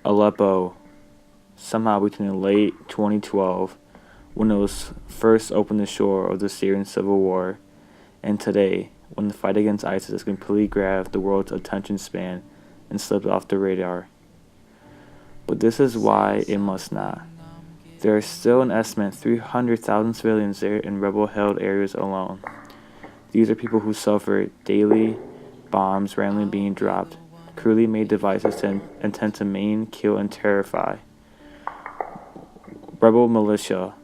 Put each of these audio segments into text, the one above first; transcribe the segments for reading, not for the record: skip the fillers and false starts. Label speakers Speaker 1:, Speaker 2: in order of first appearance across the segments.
Speaker 1: Aleppo, somehow between the late 2012, when it was first opened the shore of the Syrian civil war, and today, when the fight against ISIS has completely grabbed the world's attention span and slipped off the radar. But this is why it must not. There are still an estimated 300,000 civilians there in rebel-held areas alone. These are people who suffer daily, bombs randomly being dropped, crudely made devices intend to maim, kill, and terrify. Rebel militia,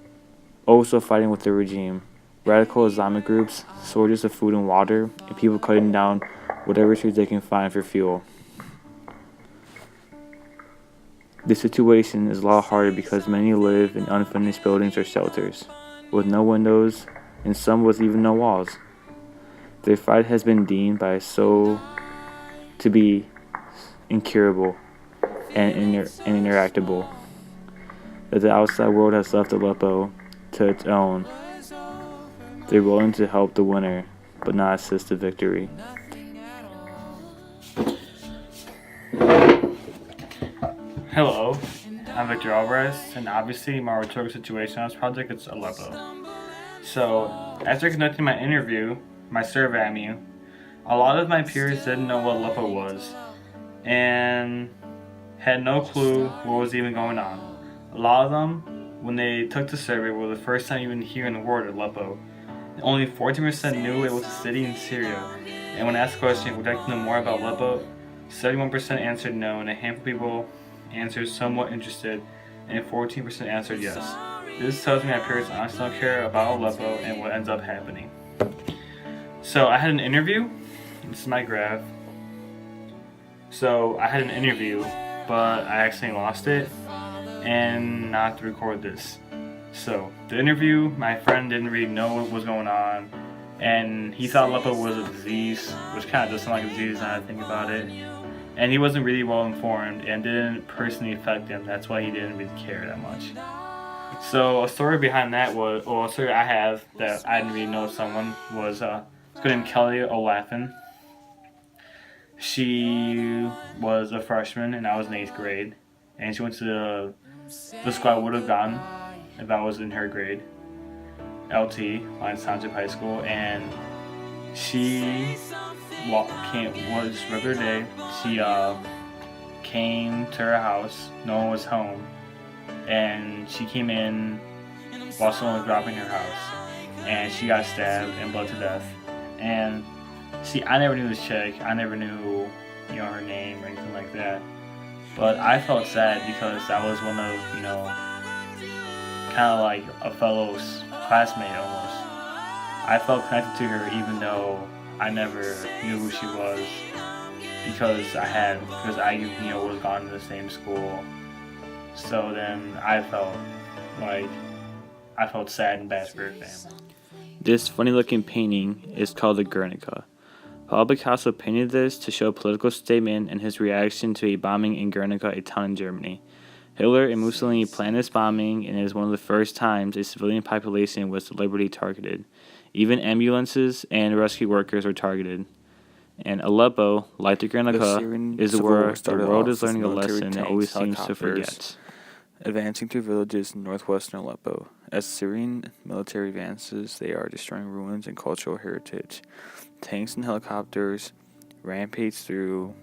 Speaker 1: also fighting with the regime. Radical Islamic groups, shortages of food and water, and people cutting down whatever trees they can find for fuel. The situation is a lot harder because many live in unfinished buildings or shelters, with no windows, and some with even no walls. Their fight has been deemed by some to be incurable and interactable, that the outside world has left Aleppo to its own. They're willing to help the winner, but not assist the victory.
Speaker 2: Hello, I'm Victor Alvarez, and obviously my rhetorical situation on this project is Aleppo. So, after conducting my survey, a lot of my peers didn't know what Aleppo was, and had no clue what was even going on. A lot of them, when they took the survey, were the first time even hearing the word Aleppo. Only 14% knew it was a city in Syria, and when asked the question, would you like to know more about Aleppo, 71% answered no, and a handful of people answered somewhat interested, and 14% answered yes. This tells me my peers honestly don't care about Aleppo and what ends up happening. So I had an interview. This is my graph. So I had an interview, but I accidentally lost it, and not to record this. So the interview, my friend didn't really know what was going on, and he thought Aleppo was a disease, which kind of does sound like a disease now that I think about it. And he wasn't really well informed and didn't personally affect him. That's why he didn't really care that much. So a story behind that was, or a story I have that I didn't really know someone was a girl named Kelly O'Laughlin. She was a freshman and I was in 8th grade, and she went to the school I would have gone if I was in her grade, LT, Lions Township High School, and she was regular day. She came to her house. No one was home, and she came in while someone was robbing her house, and she got stabbed and bled to death. And see, I never knew this chick. I never knew, her name or anything like that. But I felt sad because I was one of, kind of like a fellow classmate almost. I felt connected to her even though I never knew who she was, because I was gone to the same school. So then I felt sad and bad for her family.
Speaker 1: This funny-looking painting is called the Guernica. Pablo Picasso painted this to show a political statement and his reaction to a bombing in Guernica, a town in Germany. Hitler and Mussolini planned this bombing, and it is one of the first times a civilian population was deliberately targeted. Even ambulances and rescue workers were targeted. And Aleppo, like the Guernica, is where the world is learning a lesson it always seems to forget.
Speaker 3: Advancing through villages in northwestern Aleppo. As Syrian military advances, they are destroying ruins and cultural heritage. Tanks and helicopters rampage through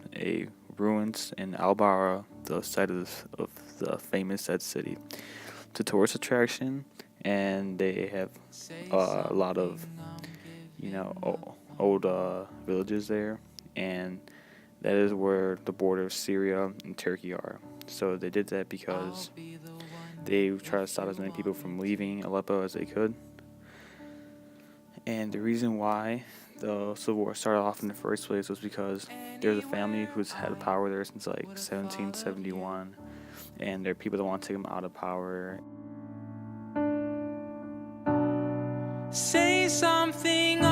Speaker 3: ruins in Al-Bara, the site of the famous Dead City. It's a tourist attraction, and they have a lot of, old villages there, and that is where the border of Syria and Turkey are. So they did that because they tried to stop as many people from leaving Aleppo as they could. And the reason why the civil war started off in the first place was because there's a family who's had power there since 1771, and there are people that want to take them out of power.
Speaker 4: Say something